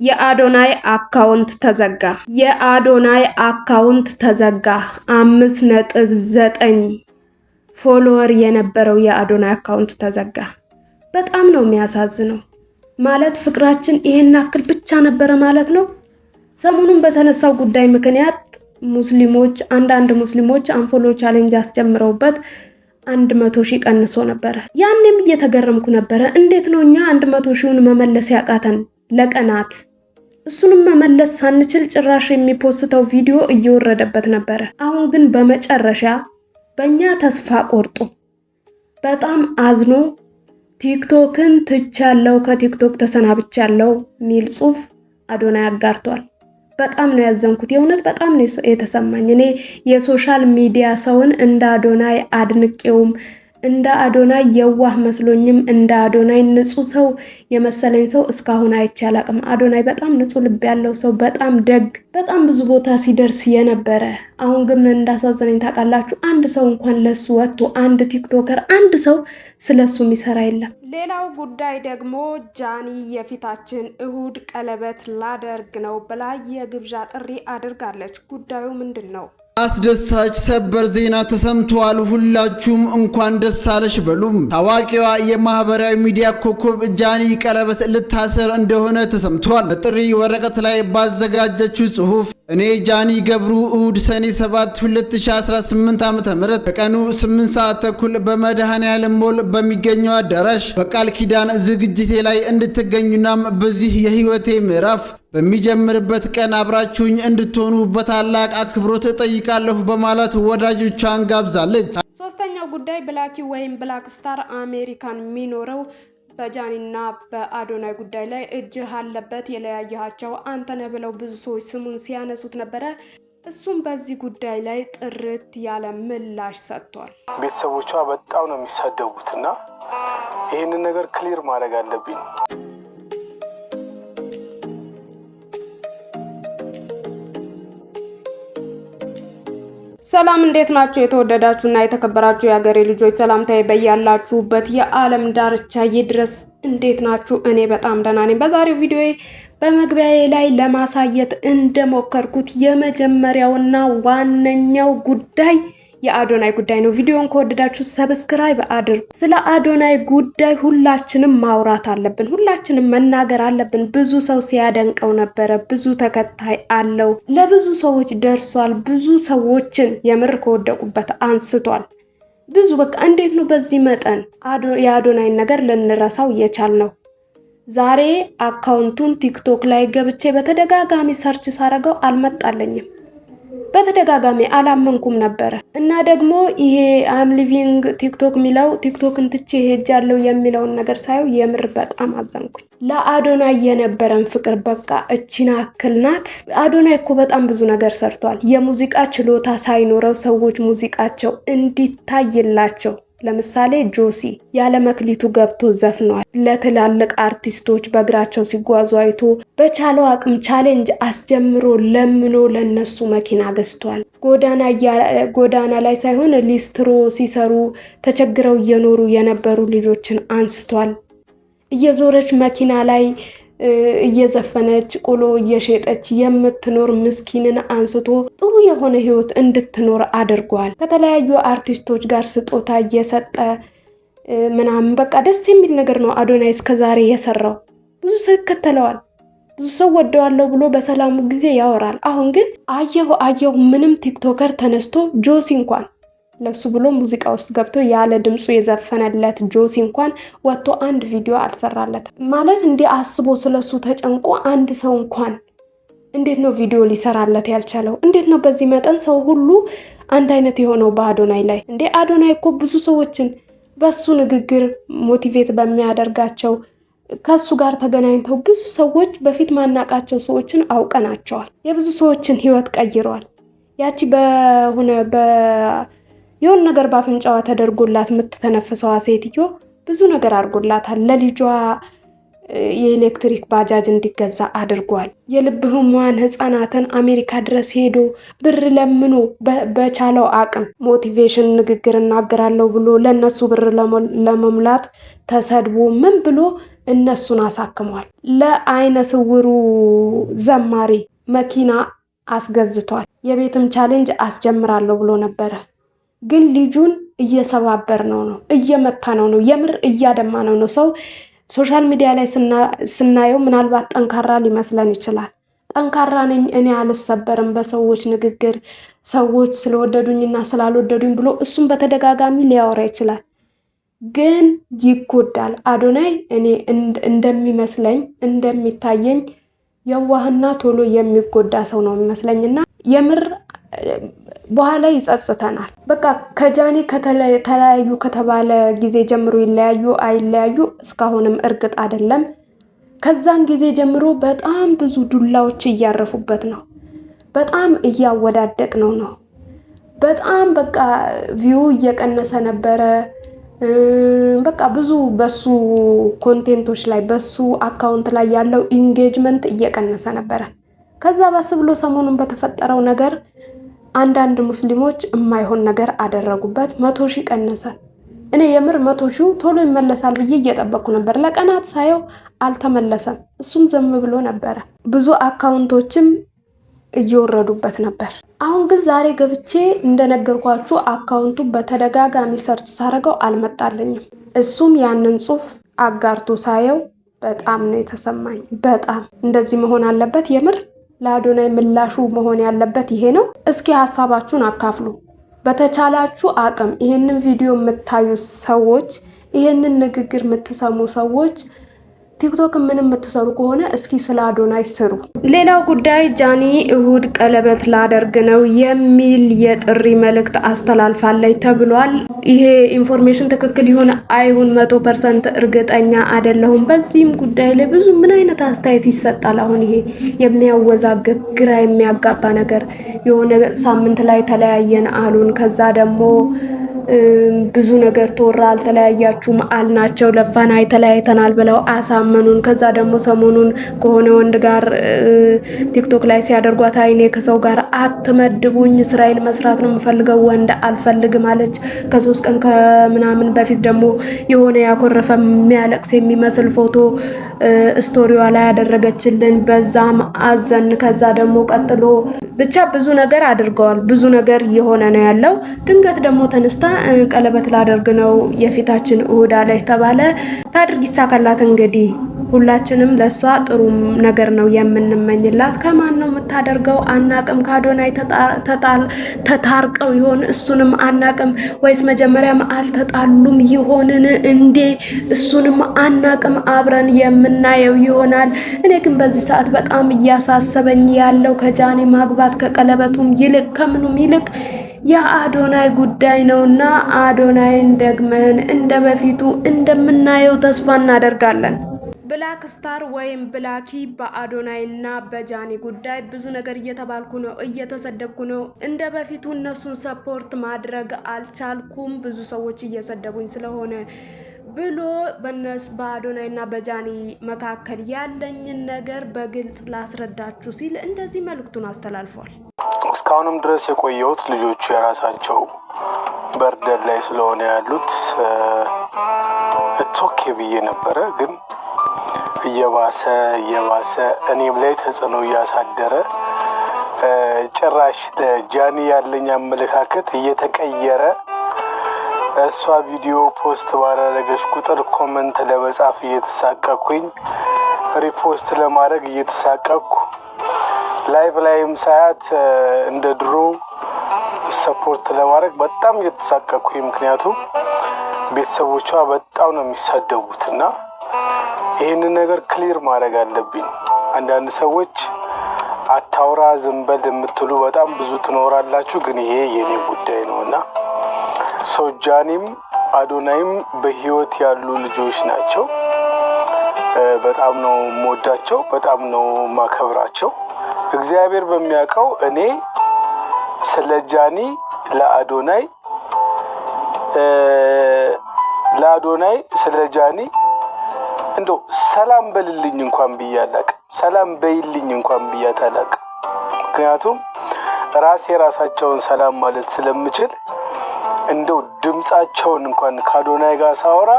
የአዶናይ አካውንት ተዘጋ። የአዶናይ አካውንት ተዘጋ። 5.9 ፎሎወር የነበረው የአዶናይ አካውንት ተዘጋ። በጣም ነው የሚያሳዝነው። ማለት ፍቅራችን ይሄን አክል ብቻ ነበረ ማለት ነው። ሰሞኑን በተነሳው ጉዳይ ምክንያት አንዳንድ ሙስሊሞች አንፎሎ ቻሌንጅ አስጀምረውበት 100,000 ቀንሶ ነበረ። ያኔም እየተገረምኩ ነበረ። እንዴት ነው እኛ 100,000ን መመለስ ያቃተን ለቀናት? እሱንም መመለስ ሳንችል ጭራሽ የሚፖስተው ቪዲዮ እየወረደበት ነበረ። አሁን ግን በመጨረሻ በእኛ ተስፋ ቆርጦ በጣም አዝኖ ቲክቶክን ትቻለው፣ ከቲክቶክ ተሰናብቻለው ሚል ጽሑፍ አዶናይ አጋርቷል። በጣም ነው ያዘንኩት። የእውነት በጣም ነው የተሰማኝ። እኔ የሶሻል ሚዲያ ሰውን እንደ አዶናይ አድንቄውም እንደ አዶናይ የዋህ መስሎኝም እንደ አዶናይ ንጹህ ሰው የመሰለኝ ሰው እስካሁን አይቼ አላቅም። አዶናይ በጣም ንጹህ ልብ ያለው ሰው፣ በጣም ደግ፣ በጣም ብዙ ቦታ ሲደርስ የነበረ። አሁን ግን እንዳሳዘነኝ ታውቃላችሁ? አንድ ሰው እንኳን ለሱ ወጥቶ አንድ ቲክቶከር አንድ ሰው ስለሱ የሚሰራ የለም። ሌላው ጉዳይ ደግሞ ጃኒ የፊታችን እሁድ ቀለበት ላደርግ ነው ብላ የግብዣ ጥሪ አድርጋለች። ጉዳዩ ምንድን ነው? አስደሳች ሰበር ዜና ተሰምቷል። ሁላችሁም እንኳን ደስ አለሽ በሉም። ታዋቂዋ የማህበራዊ ሚዲያ ኮከብ ጃኒ ቀለበት ልታሰር እንደሆነ ተሰምቷል። በጥሪ ወረቀት ላይ ባዘጋጀችው ጽሑፍ እኔ ጃኒ ገብሩ እሁድ ሰኔ 7 2018 ዓ.ም ከቀኑ 8 ሰዓት ተኩል በመድኃኔዓለም ሞል በሚገኘው አዳራሽ በቃል ኪዳን ዝግጅቴ ላይ እንድትገኙናም በዚህ የህይወቴ ምዕራፍ በሚጀምርበት ቀን አብራችሁኝ እንድትሆኑ በታላቅ አክብሮት እጠይቃለሁ በማለት ወዳጆቿን ጋብዛለች። ሶስተኛው ጉዳይ ብላኪ ወይም ብላክ ስታር አሜሪካን የሚኖረው በጃኒና በአዶናይ ጉዳይ ላይ እጅህ አለበት የለያያቸው አንተነህ ብለው ብዙ ሰዎች ስሙን ሲያነሱት ነበረ። እሱም በዚህ ጉዳይ ላይ ጥርት ያለ ምላሽ ሰጥቷል። ቤተሰቦቿ በጣም ነው የሚሳደቡትና ይህንን ነገር ክሊር ማድረግ አለብኝ። ሰላም እንዴት ናችሁ? የተወደዳችሁና የተከበራችሁ የሀገሬ ልጆች ሰላምታዬ በያላችሁበት የዓለም ዳርቻ ይድረስ። እንዴት ናችሁ? እኔ በጣም ደህና ነኝ። በዛሬው ቪዲዮ በመግቢያዬ ላይ ለማሳየት እንደሞከርኩት የመጀመሪያውና ዋነኛው ጉዳይ የአዶናይ ጉዳይ ነው። ቪዲዮን ከወደዳችሁ ሰብስክራይብ አድርጉ። ስለ አዶናይ ጉዳይ ሁላችንም ማውራት አለብን፣ ሁላችንም መናገር አለብን። ብዙ ሰው ሲያደንቀው ነበረ፣ ብዙ ተከታይ አለው፣ ለብዙ ሰዎች ደርሷል፣ ብዙ ሰዎችን የምር ከወደቁበት አንስቷል። ብዙ በቃ እንዴት ነው በዚህ መጠን የአዶናይን ነገር ልንረሳው የቻልነው? ዛሬ አካውንቱን ቲክቶክ ላይ ገብቼ በተደጋጋሚ ሰርች ሳረገው አልመጣለኝም። በተደጋጋሚ አላመንኩም ነበረ እና ደግሞ ይሄ አም ሊቪንግ ቲክቶክ ሚለው ቲክቶክን ትቼ ሄጃለሁ የሚለውን ነገር ሳየው የምር በጣም አዘንኩኝ። ለአዶናይ የነበረን ፍቅር በቃ እቺን አክል ናት። አዶናይ እኮ በጣም ብዙ ነገር ሰርቷል። የሙዚቃ ችሎታ ሳይኖረው ሰዎች ሙዚቃቸው እንዲታይላቸው ለምሳሌ ጆሲ ያለ መክሊቱ ገብቶ ዘፍኗል። ለትላልቅ አርቲስቶች በእግራቸው ሲጓዙ አይቶ በቻለው አቅም ቻሌንጅ አስጀምሮ ለምኖ ለነሱ መኪና ገዝቷል። ጎዳና ላይ ሳይሆን ሊስትሮ ሲሰሩ ተቸግረው እየኖሩ የነበሩ ልጆችን አንስቷል። እየዞረች መኪና ላይ እየዘፈነች ቆሎ እየሸጠች የምትኖር ምስኪንን አንስቶ ጥሩ የሆነ ህይወት እንድትኖር አድርጓል። ከተለያዩ አርቲስቶች ጋር ስጦታ እየሰጠ ምናምን በቃ ደስ የሚል ነገር ነው አዶናይ እስከዛሬ የሰራው። ብዙ ሰው ይከተለዋል፣ ብዙ ሰው ወደዋለሁ ብሎ በሰላሙ ጊዜ ያወራል። አሁን ግን አየሁ ምንም ቲክቶከር ተነስቶ ጆሲ እንኳን ለሱ ብሎ ሙዚቃ ውስጥ ገብቶ ያለ ድምፁ የዘፈነለት ጆሲ እንኳን ወጥቶ አንድ ቪዲዮ አልሰራለትም። ማለት እንዲህ አስቦ ስለሱ ተጨንቆ አንድ ሰው እንኳን እንዴት ነው ቪዲዮ ሊሰራለት ያልቻለው? እንዴት ነው በዚህ መጠን ሰው ሁሉ አንድ አይነት የሆነው በአዶናይ ላይ? እንዴ አዶናይ እኮ ብዙ ሰዎችን በሱ ንግግር ሞቲቬት በሚያደርጋቸው ከሱ ጋር ተገናኝተው ብዙ ሰዎች በፊት ማናቃቸው ሰዎችን አውቀናቸዋል። የብዙ ሰዎችን ህይወት ቀይረዋል። ያቺ የሆነ ነገር ባፍንጫዋ ተደርጎላት የምትተነፍሰዋ ሴትዮ ብዙ ነገር አድርጎላታል። ለልጇ የኤሌክትሪክ ባጃጅ እንዲገዛ አድርጓል። የልብ ህሙማን ህፃናትን አሜሪካ ድረስ ሄዶ ብር ለምኖ በቻለው አቅም ሞቲቬሽን ንግግር እናገራለሁ ብሎ ለነሱ ብር ለመሙላት ተሰድቦ ምን ብሎ እነሱን አሳክሟል። ለአይነ ስውሩ ዘማሪ መኪና አስገዝቷል። የቤትም ቻሌንጅ አስጀምራለሁ ብሎ ነበረ። ግን ልጁን እየሰባበር ነው፣ እየመታ ነው፣ የምር እያደማ ነው። ሰው ሶሻል ሚዲያ ላይ ስናየው ምናልባት ጠንካራ ሊመስለን ይችላል። ጠንካራ ነኝ እኔ አልሰበርም በሰዎች ንግግር፣ ሰዎች ስለወደዱኝና ስላልወደዱኝ ብሎ እሱም በተደጋጋሚ ሊያወራ ይችላል። ግን ይጎዳል። አዶናይ እኔ እንደሚመስለኝ እንደሚታየኝ የዋህና ቶሎ የሚጎዳ ሰው ነው የሚመስለኝና የምር በኋላ ይጸጽተናል። በቃ ከጃኒ ከተለያዩ ከተባለ ጊዜ ጀምሮ ይለያዩ አይለያዩ እስካሁንም እርግጥ አይደለም። ከዛን ጊዜ ጀምሮ በጣም ብዙ ዱላዎች እያረፉበት ነው። በጣም እያወዳደቅ ነው። በጣም በቃ ቪው እየቀነሰ ነበረ። በቃ ብዙ በሱ ኮንቴንቶች ላይ በሱ አካውንት ላይ ያለው ኢንጌጅመንት እየቀነሰ ነበረ። ከዛ ባስ ብሎ ሰሞኑን በተፈጠረው ነገር አንዳንድ ሙስሊሞች የማይሆን ነገር አደረጉበት። 100,000 ቀነሰ። እኔ የምር 100,000 ቶሎ ይመለሳል ብዬ እየጠበቅኩ ነበር። ለቀናት ሳየው አልተመለሰም። እሱም ዝም ብሎ ነበረ። ብዙ አካውንቶችም እየወረዱበት ነበር። አሁን ግን ዛሬ ገብቼ እንደነገርኳችሁ አካውንቱ በተደጋጋሚ ሰርች ሳረገው አልመጣልኝም። እሱም ያንን ጽሑፍ አጋርቶ ሳየው በጣም ነው የተሰማኝ። በጣም እንደዚህ መሆን አለበት። የምር ለአዶናይ ምላሹ መሆን ያለበት ይሄ ነው። እስኪ ሀሳባችሁን አካፍሉ። በተቻላችሁ አቅም ይሄንን ቪዲዮ የምታዩ ሰዎች፣ ይሄንን ንግግር የምትሰሙ ሰዎች ቲክቶክ ምንም የምትሰሩ ከሆነ እስኪ ስለ አዶናይ ስሩ። ሌላው ጉዳይ ጃኒ እሁድ ቀለበት ላደርግ ነው የሚል የጥሪ መልእክት አስተላልፋለች ተብሏል። ይሄ ኢንፎርሜሽን ትክክል ይሁን አይሁን 100% እርግጠኛ አይደለሁም። በዚህም ጉዳይ ላይ ብዙ ምን አይነት አስተያየት ይሰጣል? አሁን ይሄ የሚያወዛግብ ግራ የሚያጋባ ነገር የሆነ ሳምንት ላይ ተለያየን አሉን። ከዛ ደግሞ ብዙ ነገር ተወራ። አልተለያያችሁም አልናቸው። ለፋና ተለያይተናል ብለው አሳመኑን። ከዛ ደግሞ ሰሞኑን ከሆነ ወንድ ጋር ቲክቶክ ላይ ሲያደርጓት አይኔ ከሰው ጋር አትመድቡኝ፣ ስራዬን መስራት ነው የምፈልገው፣ ወንድ አልፈልግም አለች። ከ3 ቀን ከምናምን በፊት ደግሞ የሆነ ያኮረፈ የሚያለቅስ የሚመስል ፎቶ ስቶሪዋ ላይ ያደረገችልን። በዛም አዘን። ከዛ ደግሞ ቀጥሎ ብቻ ብዙ ነገር አድርገዋል። ብዙ ነገር እየሆነ ነው ያለው። ድንገት ደግሞ ተነስታ ቀለበት ላደርግ ነው የፊታችን እሁድ አለች ተባለ። ታድርግ ይሳካላት። እንግዲህ ሁላችንም ለሷ ጥሩ ነገር ነው የምንመኝላት። ከማን ነው የምታደርገው አናቅም። ከአዶናይ ተታርቀው ይሆን እሱንም አናቅም፣ ወይስ መጀመሪያም አልተጣሉም ይሆንን እንዴ? እሱንም አናቅም። አብረን የምናየው ይሆናል። እኔ ግን በዚህ ሰዓት በጣም እያሳሰበኝ ያለው ከጃኒ ማግባት ከቀለበቱም ይልቅ ከምኑም ይልቅ የአዶናይ ጉዳይ ነውና አዶናይን ደግመን እንደ በፊቱ እንደምናየው ተስፋ እናደርጋለን። ብላክ ስታር ወይም ብላኪ በአዶናይና በጃኒ ጉዳይ ብዙ ነገር እየተባልኩ ነው፣ እየተሰደብኩ ነው። እንደ በፊቱ እነሱን ሰፖርት ማድረግ አልቻልኩም፣ ብዙ ሰዎች እየሰደቡኝ ስለሆነ ብሎ በአዶናይና በጃኒ መካከል ያለኝን ነገር በግልጽ ላስረዳችሁ ሲል እንደዚህ መልእክቱን አስተላልፏል። እስካሁንም ድረስ የቆየሁት ልጆቹ የራሳቸው በርደን ላይ ስለሆነ ያሉት ኦኬ ብዬ ነበረ። ግን እየባሰ እኔም ላይ ተጽዕኖ እያሳደረ ጭራሽ ጃኒ ያለኝ አመለካከት እየተቀየረ እሷ ቪዲዮ ፖስት ባደረገች ቁጥር ኮመንት ለመጻፍ እየተሳቀኩኝ፣ ሪፖስት ለማድረግ እየተሳቀኩ፣ ላይቭ ላይም ሳያት እንደ ድሮ ሰፖርት ለማድረግ በጣም እየተሳቀኩኝ፣ ምክንያቱም ቤተሰቦቿ በጣም ነው የሚሳደቡት እና ይህንን ነገር ክሊር ማድረግ አለብኝ። አንዳንድ ሰዎች አታውራ ዝም በል የምትሉ በጣም ብዙ ትኖራላችሁ፣ ግን ይሄ የኔ ጉዳይ ነው እና ጃኒም አዶናይም በህይወት ያሉ ልጆች ናቸው። በጣም ነው የምወዳቸው፣ በጣም ነው ማከብራቸው። እግዚአብሔር በሚያውቀው እኔ ስለ ጃኒ ለአዶናይ ስለ ጃኒ እንደው ሰላም በልልኝ እንኳን ብያለቅ፣ ሰላም በይልኝ እንኳን ብያት አላውቅም። ምክንያቱም ራሳቸውን ሰላም ማለት ስለምችል እንደው ድምጻቸውን እንኳን ከአዶናይ ጋር ሳወራ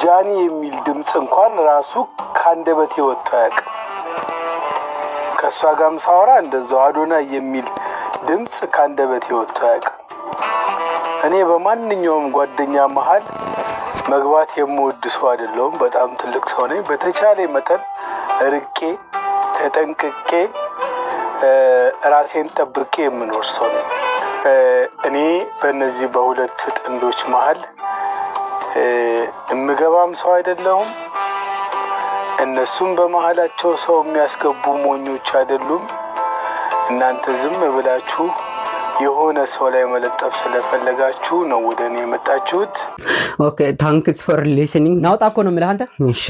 ጃኒ የሚል ድምጽ እንኳን ራሱ ካንደበቴ ወጥቶ አያውቅም። ከሷ ጋርም ሳወራ እንደዛው አዶናይ የሚል ድምጽ ካንደበቴ ወጥቶ አያውቅም። እኔ በማንኛውም ጓደኛ መሃል መግባት የምወድ ሰው አይደለሁም። በጣም ትልቅ ሰው ነኝ። በተቻለ መጠን ርቄ ተጠንቅቄ ራሴን ጠብቄ የምኖር ሰው ነኝ። እኔ በእነዚህ በሁለት ጥንዶች መሃል እምገባም ሰው አይደለሁም። እነሱም በመሃላቸው ሰው የሚያስገቡ ሞኞች አይደሉም። እናንተ ዝም ብላችሁ የሆነ ሰው ላይ መለጠፍ ስለፈለጋችሁ ነው ወደ እኔ የመጣችሁት። ኦኬ ታንክስ ፎር ሊስኒንግ። ናውጣ እኮ ነው የምልህ አንተ። እሺ